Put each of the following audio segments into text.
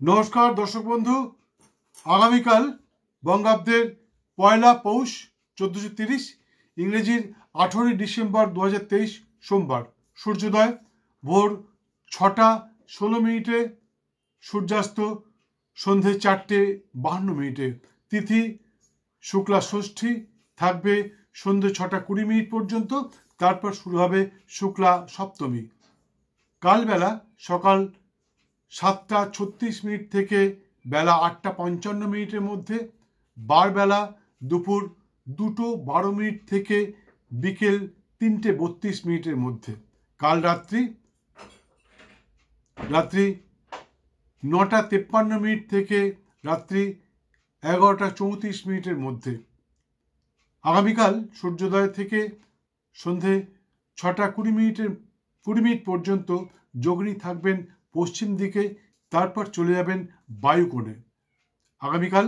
नमस्कार दर्शक बंधु आगामीकाल बंगाब्দের पयला पौष 1430 इंग्रेजिर 18 डिसेम्बर 2023 सोमवार सूर्योदय भोर 6टा 16 मिनिटे सूर्यास्त सन्ধ্যে 4টে 52 मिनिटे तिथि शुक्ला षष्ठी থাকবে সন্ধ্যে 6টা 20 मिनट पर्यन्त তারপর শুরু হবে শুক্লা সপ্তমী কাল বেলা সকাল 7টা 36 मिनट থেকে বেলা 8টা 55 মিনিটের মধ্যে বার বেলা দুপুর 2টো 12 মিনিট থেকে বিকেল 3টে 32 মিনিটের মধ্যে কাল রাত্রি 9টা 53 মিনিট থেকে রাত্রি 11টা 34 মিনিটের মধ্যে আগামীকাল সূর্যোদয় থেকে সন্ধ্যে 6টা 20 মিনিট পর্যন্ত যোগিনী থাকবেন পশ্চিম দিকে তারপর চলে যাবেন বায়ুকোণে আগামীকাল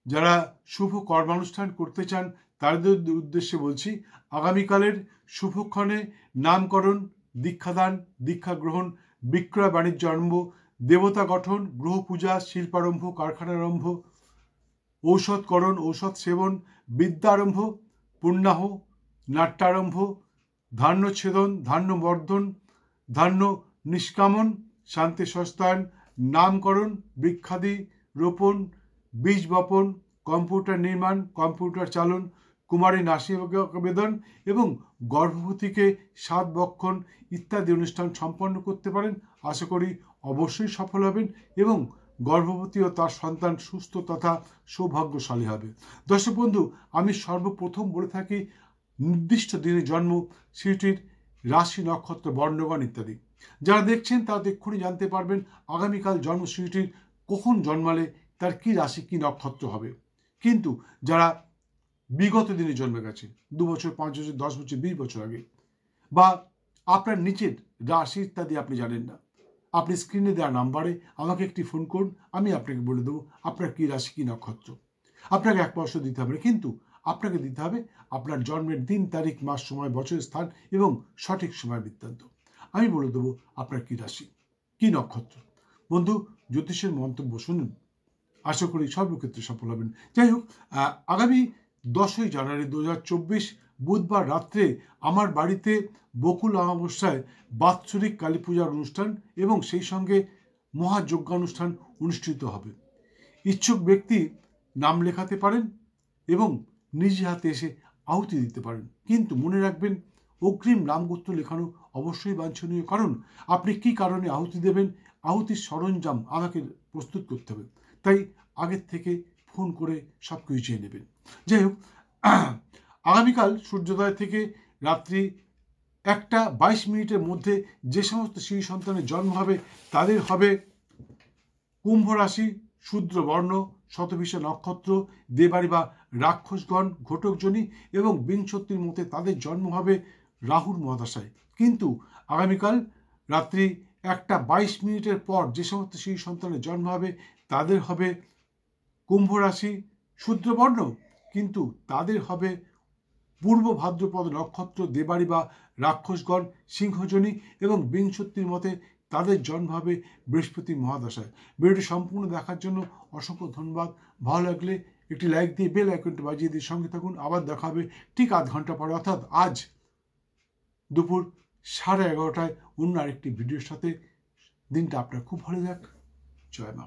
যারা শুভ কর্মানুষ্ঠান করতে চান তাদের উদ্দেশ্যে বলছি আগামীকালের শুভক্ষণে নামকরণ দীক্ষাদান দীক্ষা গ্রহণ বিক্রয় বাণিজ্য আরম্ভ দেবতা গঠন গ্রহ পূজা শিল্পারম্ভ কারখানারম্ভ ঔষধকরণ ঔষধ সেবন বিদ্যারম্ভ পুণ্যাহ নাট্যারম্ভ ধান্যচ্ছেদন ধান্যবর্ধন ধান্য নিষ্কামন শান্তি সস্তায়ন নামকরণ বৃক্ষাদি রোপণ বীজ বপন কম্পিউটার নির্মাণ কম্পিউটার চালন কুমারী নাসিকাবেদন এবং গর্ভবতীকে 7 বক্ষণ ইত্যাদি অনুষ্ঠান সম্পন্ন করতে পারেন আশা করি অবশ্যই সফল হবেন এবং গর্ভবতী ও তার সন্তান সুস্থ তথা সৌভাগ্যশালী হবে দর্শক বন্ধু আমি সর্বপ্রথম বলে থাকি নির্দিষ্ট দিনে জন্ম সেটির রাশি নক্ষত্র বর্ণগণ ইত্যাদি যারা দেখছেন তারা এক্ষুনি জানতে পারবেন আগামীকাল জন্মসূচিটির কখন জন্মালে তার কি রাশি কি নক্ষত্র হবে কিন্তু যারা বিগত দিনে জন্মে গেছে 2 বছর 5 বছর 10 বছর 20 বছর আগে বা আপনার নিচের রাশি ইত্যাদি আপনি জানেন না আপনি স্ক্রিনে দেওয়া নাম্বারে আমাকে একটি ফোন করুন আমি আপনাকে বলে দেবো আপনার কি রাশি কি নক্ষত্র আপনাকে এক পরামর্শ দিতে হবে কিন্তু আপনাকে দিতে হবে আপনার জন্মের দিন তারিখ মাস সময় বছর স্থান এবং সঠিক সময় বৃত্তান্ত আমি বলে দেবো আপনার কি রাশি কি নক্ষত্র বন্ধু জ্যোতিষের মন্তব্য শুনুন আশা করি সর্বক্ষেত্রে সফল হবেন যাই হোক আগামী 10ই জানুয়ারি 2024 বুধবার রাত্রে আমার বাড়িতে বকুল অমাবস্যায় বাৎসরিক কালী পূজার অনুষ্ঠান এবং সেই সঙ্গে মহাযজ্ঞানুষ্ঠান অনুষ্ঠিত হবে ইচ্ছুক ব্যক্তি নাম লেখাতে পারেন এবং নিজে হাতে এসে আহুতি দিতে পারেন কিন্তু মনে রাখবেন অগ্রিম নামগোত্র লেখানো অবশ্যই বাঞ্ছনীয় কারণ আপনি কি কারণে আহুতি দেবেন আহুতির সরঞ্জাম আমাকে প্রস্তুত করতে হবে তাই আগের থেকে ফোন করে সব কিছু চেয়ে নেবেন যাই হোক আগামীকাল সূর্যোদয় থেকে রাত্রি 1টা 22 মিনিটের মধ্যে যে সমস্ত শিশু সন্তানের জন্ম হবে তাদের হবে কুম্ভ রাশি শূদ্র বর্ণ শতভিষা নক্ষত্র দেবাড়ি বা রাক্ষসগণ ঘটকজনী এবং বিংশতির মধ্যে তাদের জন্ম হবে রাহুর মহাদশায় কিন্তু আগামীকাল রাত্রি 1টা 22 মিনিটের পর যে সমস্ত শিশু সন্তানের জন্ম হবে তাদের হবে কুম্ভ রাশি শূদ্র বর্ণ কিন্তু তাদের হবে পূর্ব ভাদ্রপদ নক্ষত্র দেবাড়ি বা রাক্ষসগণ সিংহজনী এবং বিংশতির মতে তাদের জন্ম হবে বৃহস্পতি মহাদশায় ভিডিওটি সম্পূর্ণ দেখার জন্য অসংখ্য ধন্যবাদ ভালো লাগলে একটি লাইক দিয়ে বেল আইকনটি বাজিয়ে দিয়ে সঙ্গে থাকুন আবার দেখা হবে ঠিক আধ ঘন্টা পরে অর্থাৎ আজ দুপুর 11:30টায় অন্য আরেকটি ভিডিওর সাথে দিনটা আপনার খুব ভালো যাক জয় মা।